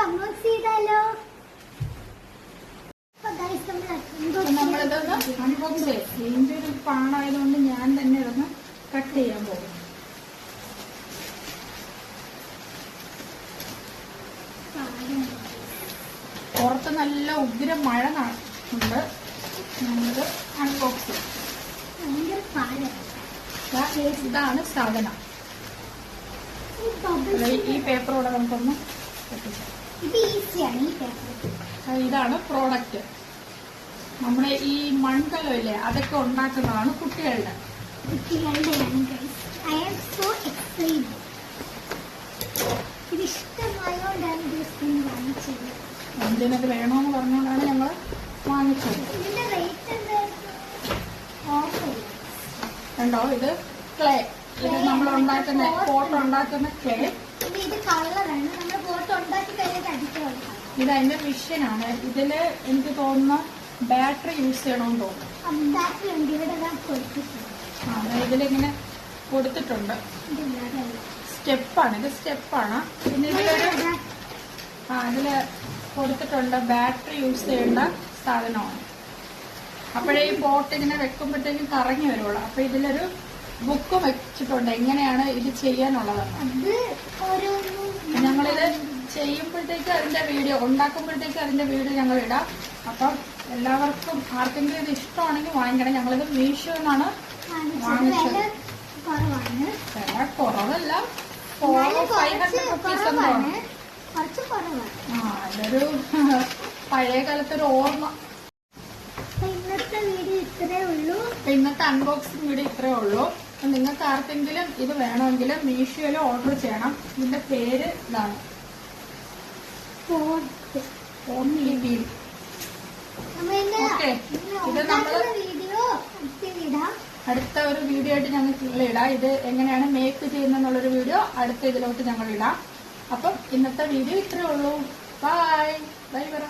Unbox ചെയ്താലോ? നമ്മളിതൊന്ന് unbox ചെയ്യാം. ഇതിന്റെ ഒരു പാണായതുകൊണ്ട് ഞാൻ തന്നെ ഇതൊന്ന് കട്ട് ചെയ്യാൻ പോകും. പുറത്ത് നല്ല ഉഗ്ര മഴ ഉണ്ട്. നമ്മളിത് അൺബോക്സ് ചെയ്യും. ഇതാണ് സാധനം. ഈ പേപ്പറോടെ നമുക്കൊന്ന് ഇതാണ് പ്രോഡക്റ്റ്. നമ്മുടെ ഈ മൺകലമില്ലേ അതൊക്കെ ഉണ്ടാക്കുന്നതാണ് കുട്ടികളുടെ. എന്തിനത് വേണമെന്ന് പറഞ്ഞുകൊണ്ടാണ് ഞങ്ങൾ വാങ്ങിച്ചത്. കണ്ടോ, ഇത് ക്ലേ. ഇത് നമ്മൾ ഉണ്ടാക്കുന്ന പോട്ട് ഉണ്ടാക്കുന്ന ക്ലേ. ഇത് അതിന്റെ മിഷനാണ്. ഇതില് എനിക്ക് തോന്നുന്ന ബാറ്ററി യൂസ് ചെയ്യണമെന്ന് തോന്നുന്നു. ഇതിലിങ്ങനെ കൊടുത്തിട്ടുണ്ട്. സ്റ്റെപ്പാണ്, ഇത് സ്റ്റെപ്പാണ്. പിന്നെ ഇതില് കൊടുത്തിട്ടുണ്ട് ബാറ്ററി യൂസ് ചെയ്യേണ്ട സാധനമാണ്. അപ്പോഴേ ഈ പോട്ട് ഇങ്ങനെ വെക്കുമ്പോഴത്തേക്കും കറങ്ങി വരുള്ളൂ. അപ്പൊ ഇതിലൊരു ബുക്ക് വെച്ചിട്ടുണ്ട് എങ്ങനെയാണ് ഇത് ചെയ്യാനുള്ളതെന്ന്. ഞങ്ങളിത് ചെയ്യുമ്പോഴത്തേക്ക് അതിന്റെ വീഡിയോ, ഉണ്ടാക്കുമ്പോഴത്തേക്ക് അതിന്റെ വീഡിയോ ഞങ്ങൾ ഇടാം. അപ്പം എല്ലാവർക്കും ആർക്കെങ്കിലും ഇത് ഇഷ്ടമാണെങ്കിൽ വാങ്ങിക്കണം. ഞങ്ങളിത് മീഷോന്നാണ് വാങ്ങിച്ചത്. വില കുറവല്ല, 500 rupees എന്താണ്. ഇതൊരു പഴയ കാലത്തൊരു ഓർമ്മ. ഇന്നത്തെ അൺബോക്സിംഗ് വീഡിയോ ഇത്രേ ഉള്ളൂ. നിങ്ങൾക്ക് ആർക്കെങ്കിലും ഇത് വേണമെങ്കിൽ മീഷോയിൽ ഓർഡർ ചെയ്യണം. ഇതിന്റെ പേര് ഇതാണ്, ഇത് നമ്മൾ അടുത്ത ഒരു വീഡിയോ ആയിട്ട് ഞങ്ങൾക്ക് ഇടാം. ഇത് എങ്ങനെയാണ് മേക്ക് ചെയ്യുന്നതെന്നുള്ളൊരു വീഡിയോ അടുത്ത ഇതിലോട്ട് ഞങ്ങൾ ഇടാം. അപ്പം ഇന്നത്തെ വീഡിയോ ഇത്രേ ഉള്ളൂ. ബൈ ബൈ പറ.